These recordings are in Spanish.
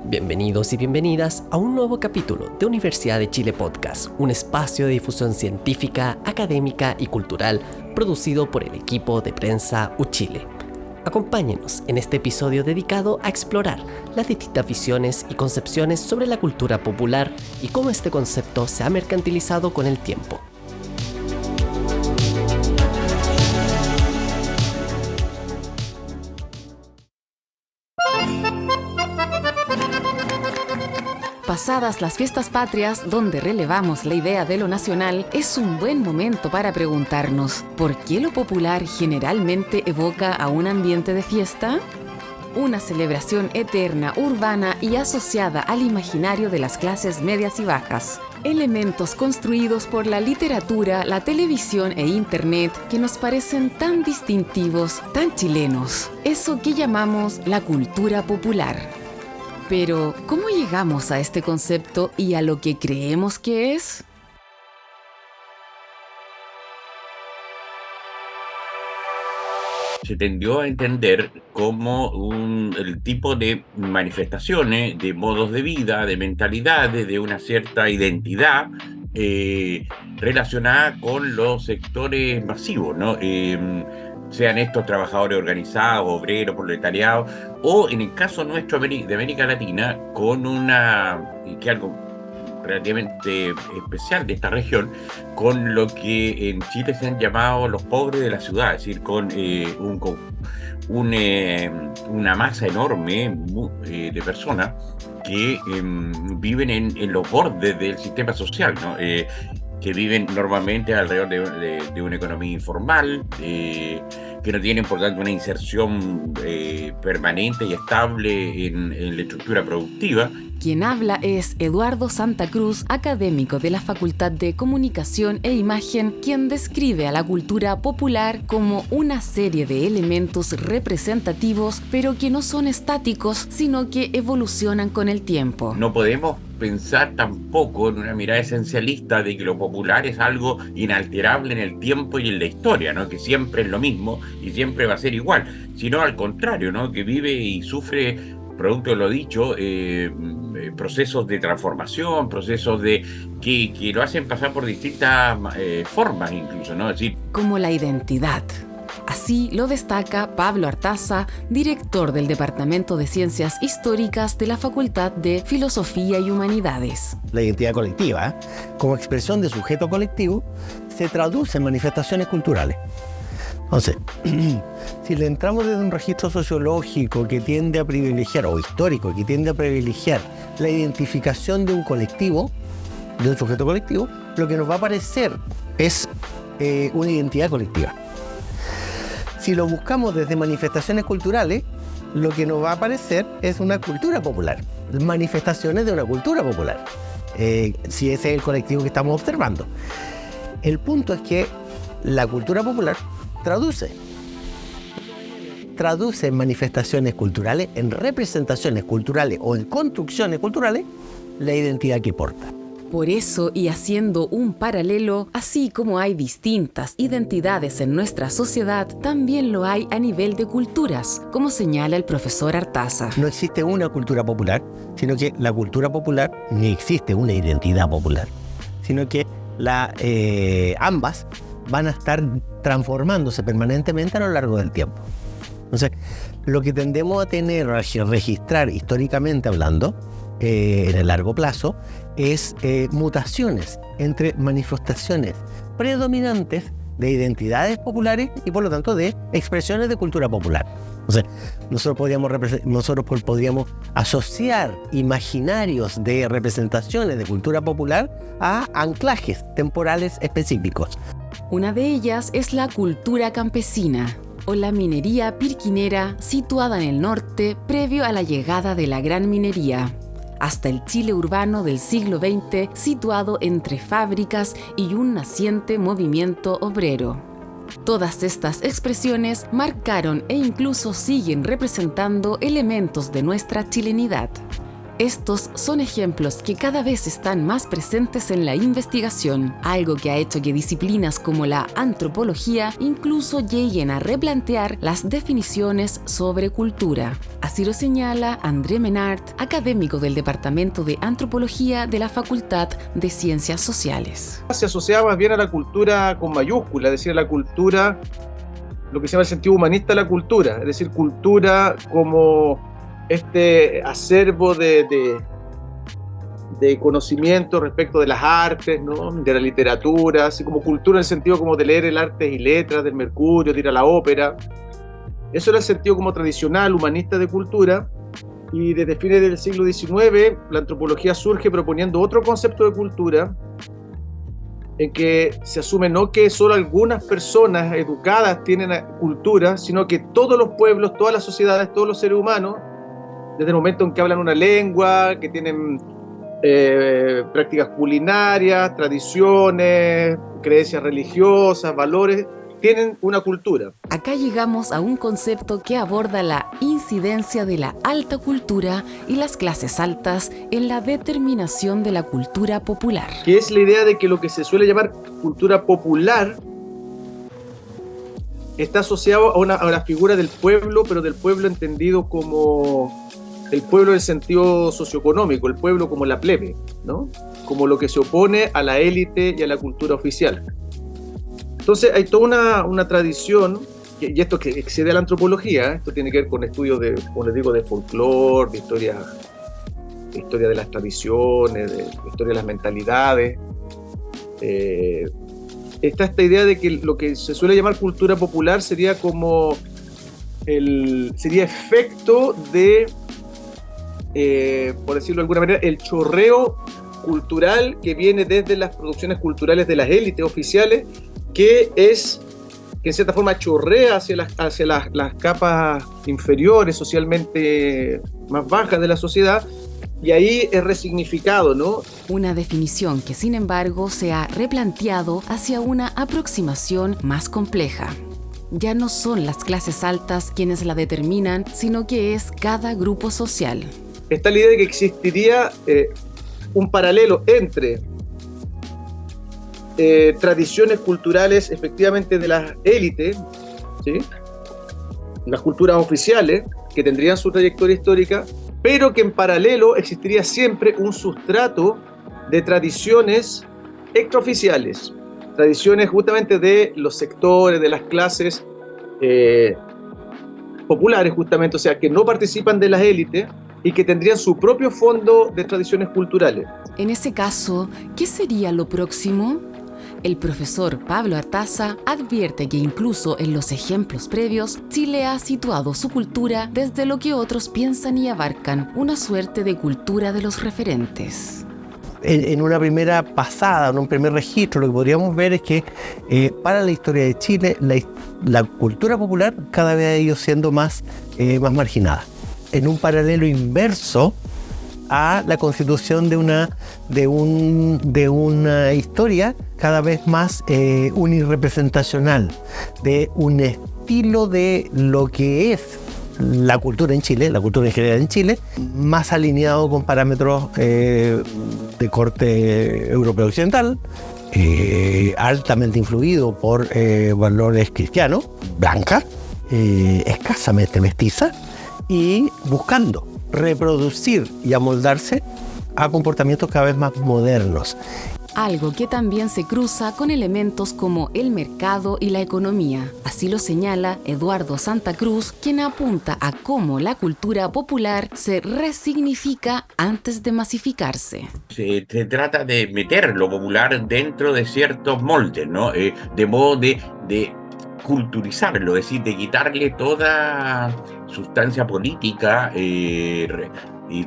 Bienvenidos y bienvenidas a un nuevo capítulo de Universidad de Chile Podcast, un espacio de difusión científica, académica y cultural producido por el equipo de prensa UChile. Acompáñenos en este episodio dedicado a explorar las distintas visiones y concepciones sobre la cultura popular y cómo este concepto se ha mercantilizado con el tiempo. Pasadas las fiestas patrias, donde relevamos la idea de lo nacional, es un buen momento para preguntarnos ¿por qué lo popular generalmente evoca a un ambiente de fiesta? Una celebración eterna, urbana y asociada al imaginario de las clases medias y bajas. Elementos construidos por la literatura, la televisión e internet que nos parecen tan distintivos, tan chilenos. Eso que llamamos la cultura popular. Pero, ¿cómo llegamos a este concepto y a lo que creemos que es? Se tendió a entender como el tipo de manifestaciones, de modos de vida, de mentalidades, de una cierta identidad relacionada con los sectores masivos, ¿no? Sean estos trabajadores organizados, obreros, proletariados, o en el caso nuestro de América Latina, con que algo relativamente especial de esta región, con lo que en Chile se han llamado los pobres de la ciudad, es decir, con una masa enorme de personas que viven en los bordes del sistema social, ¿no? Que viven normalmente alrededor de una economía informal, que no tienen, por tanto, una inserción permanente y estable en la estructura productiva. Quien habla es Eduardo Santa Cruz, académico de la Facultad de Comunicación e Imagen, quien describe a la cultura popular como una serie de elementos representativos, pero que no son estáticos, sino que evolucionan con el tiempo. No podemos pensar tampoco en una mirada esencialista de que lo popular es algo inalterable en el tiempo y en la historia, ¿no? Que siempre es lo mismo y siempre va a ser igual, sino al contrario, ¿no? Que vive y sufre, producto de lo dicho, procesos de transformación, procesos que lo hacen pasar por distintas formas incluso, ¿no? Es decir, como la identidad. Así lo destaca Pablo Artaza, director del Departamento de Ciencias Históricas de la Facultad de Filosofía y Humanidades. La identidad colectiva, como expresión de sujeto colectivo, se traduce en manifestaciones culturales. Entonces, si le entramos desde un registro sociológico que tiende a privilegiar, o histórico, que tiende a privilegiar la identificación de un colectivo, de un sujeto colectivo, lo que nos va a aparecer es una identidad colectiva. Si lo buscamos desde manifestaciones culturales, lo que nos va a aparecer es una cultura popular, manifestaciones de una cultura popular, si ese es el colectivo que estamos observando. El punto es que la cultura popular traduce en manifestaciones culturales, en representaciones culturales o en construcciones culturales, la identidad que porta. Por eso, y haciendo un paralelo, así como hay distintas identidades en nuestra sociedad, también lo hay a nivel de culturas, como señala el profesor Artaza. No existe una cultura popular, sino que la cultura popular, ni existe una identidad popular, sino que ambas van a estar transformándose permanentemente a lo largo del tiempo. Entonces, lo que tendemos a tener, a registrar históricamente hablando, en el largo plazo, es mutaciones entre manifestaciones predominantes de identidades populares y por lo tanto de expresiones de cultura popular. Entonces, nosotros podríamos asociar imaginarios de representaciones de cultura popular a anclajes temporales específicos. Una de ellas es la cultura campesina, o la minería pirquinera situada en el norte previo a la llegada de la gran minería, hasta el Chile urbano del siglo XX situado entre fábricas y un naciente movimiento obrero. Todas estas expresiones marcaron e incluso siguen representando elementos de nuestra chilenidad. Estos son ejemplos que cada vez están más presentes en la investigación, algo que ha hecho que disciplinas como la antropología incluso lleguen a replantear las definiciones sobre cultura. Así lo señala André Menard, académico del Departamento de Antropología de la Facultad de Ciencias Sociales. Se asociaba más bien a la cultura con mayúscula, es decir, a la cultura, lo que se llama el sentido humanista de la cultura, es decir, cultura como este acervo de conocimiento respecto de las artes, ¿no? De la literatura, así como cultura en el sentido como de leer el Artes y Letras del Mercurio, de ir a la ópera. Eso era el sentido como tradicional, humanista de cultura, y desde fines del siglo XIX la antropología surge proponiendo otro concepto de cultura, en que se asume no que solo algunas personas educadas tienen cultura, sino que todos los pueblos, todas las sociedades, todos los seres humanos, desde el momento en que hablan una lengua, que tienen prácticas culinarias, tradiciones, creencias religiosas, valores, tienen una cultura. Acá llegamos a un concepto que aborda la incidencia de la alta cultura y las clases altas en la determinación de la cultura popular. Que es la idea de que lo que se suele llamar cultura popular está asociado a la figura del pueblo, pero del pueblo entendido como el pueblo en el sentido socioeconómico, el pueblo como la plebe, ¿no? Como lo que se opone a la élite y a la cultura oficial. Entonces hay toda una tradición, y esto que excede a la antropología, esto tiene que ver con estudios de, como les digo, de folclore, de historia de las tradiciones, de historia de las mentalidades. Está esta idea de que lo que se suele llamar cultura popular sería como sería efecto de, por decirlo de alguna manera, el chorreo cultural que viene desde las producciones culturales de las élites oficiales, que en cierta forma chorrea hacia las capas inferiores, socialmente más bajas de la sociedad, y ahí es resignificado, ¿no? Una definición que, sin embargo, se ha replanteado hacia una aproximación más compleja. Ya no son las clases altas quienes la determinan, sino que es cada grupo social. Está la idea de que existiría un paralelo entre tradiciones culturales efectivamente de las élites, ¿sí? Las culturas oficiales que tendrían su trayectoria histórica, pero que en paralelo existiría siempre un sustrato de tradiciones extraoficiales, tradiciones justamente de los sectores, de las clases populares justamente, o sea, que no participan de las élites y que tendrían su propio fondo de tradiciones culturales. En ese caso, ¿qué sería lo próximo? El profesor Pablo Artaza advierte que incluso en los ejemplos previos, Chile ha situado su cultura desde lo que otros piensan y abarcan, una suerte de cultura de los referentes. En una primera pasada, en un primer registro, lo que podríamos ver es que para la historia de Chile, la cultura popular cada vez ha ido siendo más marginada. En un paralelo inverso a la constitución de una historia cada vez más unirrepresentacional, de un estilo de lo que es la cultura en Chile, la cultura en general en Chile, más alineado con parámetros de corte europeo occidental, altamente influido por valores cristianos, blanca, escasamente mestiza, y buscando reproducir y amoldarse a comportamientos cada vez más modernos. Algo que también se cruza con elementos como el mercado y la economía. Así lo señala Eduardo Santa Cruz, quien apunta a cómo la cultura popular se resignifica antes de masificarse. Se trata de meter lo popular dentro de ciertos moldes, ¿no? De modo de culturizarlo, es decir, de quitarle toda sustancia política y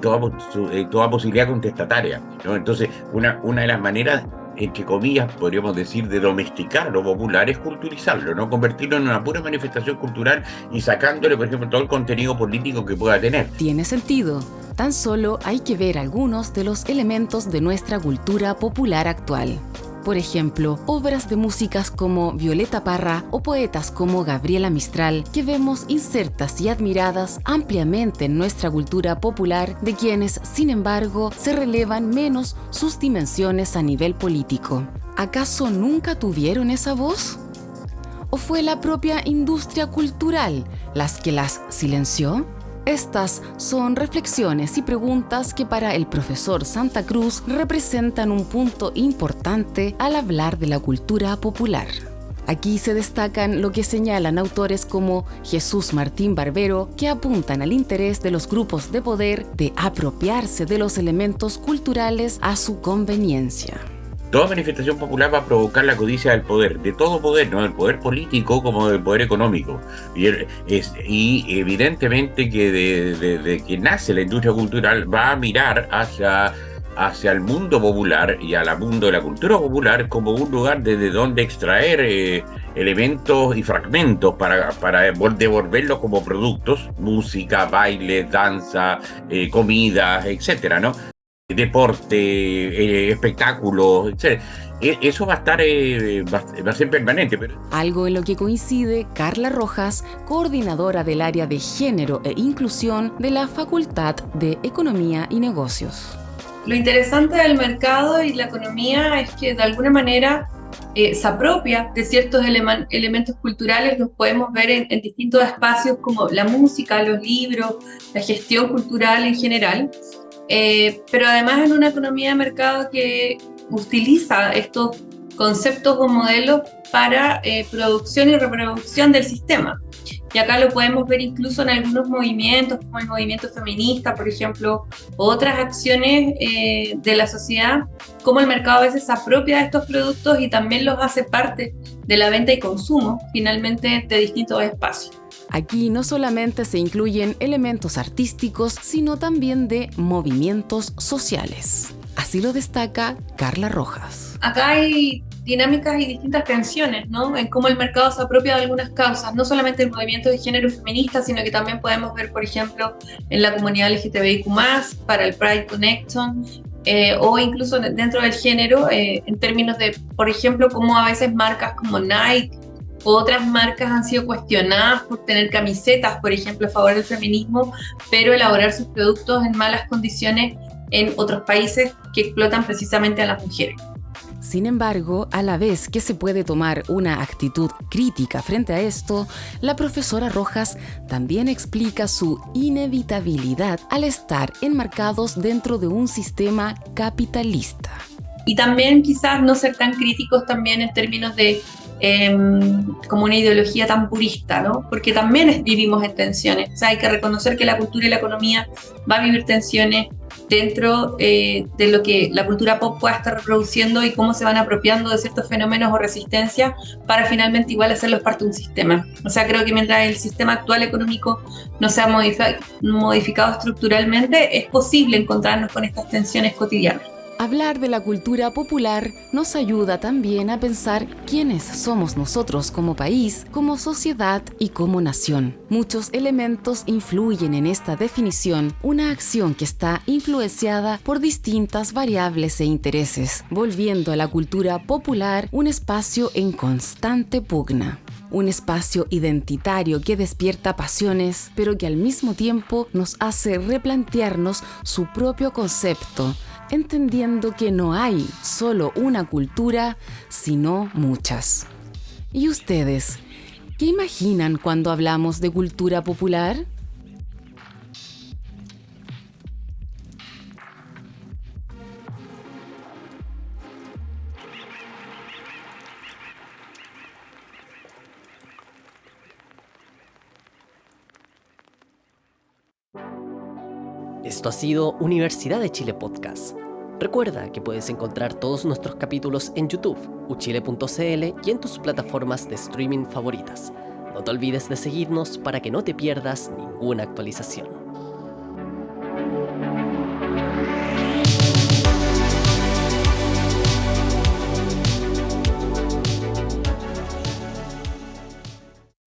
toda posibilidad contestataria, ¿no? Entonces, una de las maneras, entre comillas, podríamos decir, de domesticar lo popular es culturizarlo, ¿no? Convertirlo en una pura manifestación cultural y sacándole, por ejemplo, todo el contenido político que pueda tener. Tiene sentido. Tan solo hay que ver algunos de los elementos de nuestra cultura popular actual. Por ejemplo, obras de músicas como Violeta Parra o poetas como Gabriela Mistral, que vemos insertas y admiradas ampliamente en nuestra cultura popular, de quienes, sin embargo, se relevan menos sus dimensiones a nivel político. ¿Acaso nunca tuvieron esa voz? ¿O fue la propia industria cultural las que las silenció? Estas son reflexiones y preguntas que para el profesor Santa Cruz representan un punto importante al hablar de la cultura popular. Aquí se destacan lo que señalan autores como Jesús Martín Barbero, que apuntan al interés de los grupos de poder de apropiarse de los elementos culturales a su conveniencia. Toda manifestación popular va a provocar la codicia del poder, de todo poder, ¿no? Del poder político como del poder económico. Y evidentemente que de que nace la industria cultural va a mirar hacia el mundo popular y al mundo de la cultura popular como un lugar desde donde extraer elementos y fragmentos para devolverlos como productos, música, baile, danza, comida, etcétera, ¿no? Deporte, espectáculos, etc. Eso va a ser permanente. Algo en lo que coincide Carla Rojas, coordinadora del área de Género e Inclusión de la Facultad de Economía y Negocios. Lo interesante del mercado y la economía es que de alguna manera se apropia de ciertos elementos culturales. Los podemos ver en distintos espacios como la música, los libros, la gestión cultural en general. Pero además en una economía de mercado que utiliza estos conceptos o modelos para producción y reproducción del sistema. Y acá lo podemos ver incluso en algunos movimientos, como el movimiento feminista, por ejemplo, o otras acciones de la sociedad, como el mercado a veces se apropia de estos productos y también los hace parte de la venta y consumo, finalmente, de distintos espacios. Aquí no solamente se incluyen elementos artísticos, sino también de movimientos sociales. Así lo destaca Carla Rojas. Acá hay dinámicas y distintas tensiones, ¿no? En cómo el mercado se apropia de algunas causas, no solamente el movimiento de género feminista, sino que también podemos ver, por ejemplo, en la comunidad LGTBIQ+, para el Pride Connection, o incluso dentro del género, en términos de, por ejemplo, cómo a veces marcas como Nike, otras marcas han sido cuestionadas por tener camisetas, por ejemplo, a favor del feminismo, pero elaborar sus productos en malas condiciones en otros países que explotan precisamente a las mujeres. Sin embargo, a la vez que se puede tomar una actitud crítica frente a esto, la profesora Rojas también explica su inevitabilidad al estar enmarcados dentro de un sistema capitalista. Y también quizás no ser tan críticos también en términos de como una ideología tan purista, ¿no? Porque también vivimos en tensiones. O sea, hay que reconocer que la cultura y la economía va a vivir tensiones dentro de lo que la cultura pop pueda estar reproduciendo y cómo se van apropiando de ciertos fenómenos o resistencias para finalmente igual hacerlos parte de un sistema. O sea, creo que mientras el sistema actual económico no sea modificado estructuralmente, es posible encontrarnos con estas tensiones cotidianas. Hablar de la cultura popular nos ayuda también a pensar quiénes somos nosotros como país, como sociedad y como nación. Muchos elementos influyen en esta definición, una acción que está influenciada por distintas variables e intereses, volviendo a la cultura popular un espacio en constante pugna. Un espacio identitario que despierta pasiones, pero que al mismo tiempo nos hace replantearnos su propio concepto, entendiendo que no hay solo una cultura, sino muchas. ¿Y ustedes, qué imaginan cuando hablamos de cultura popular? Esto ha sido Universidad de Chile Podcast. Recuerda que puedes encontrar todos nuestros capítulos en YouTube, uchile.cl y en tus plataformas de streaming favoritas. No te olvides de seguirnos para que no te pierdas ninguna actualización.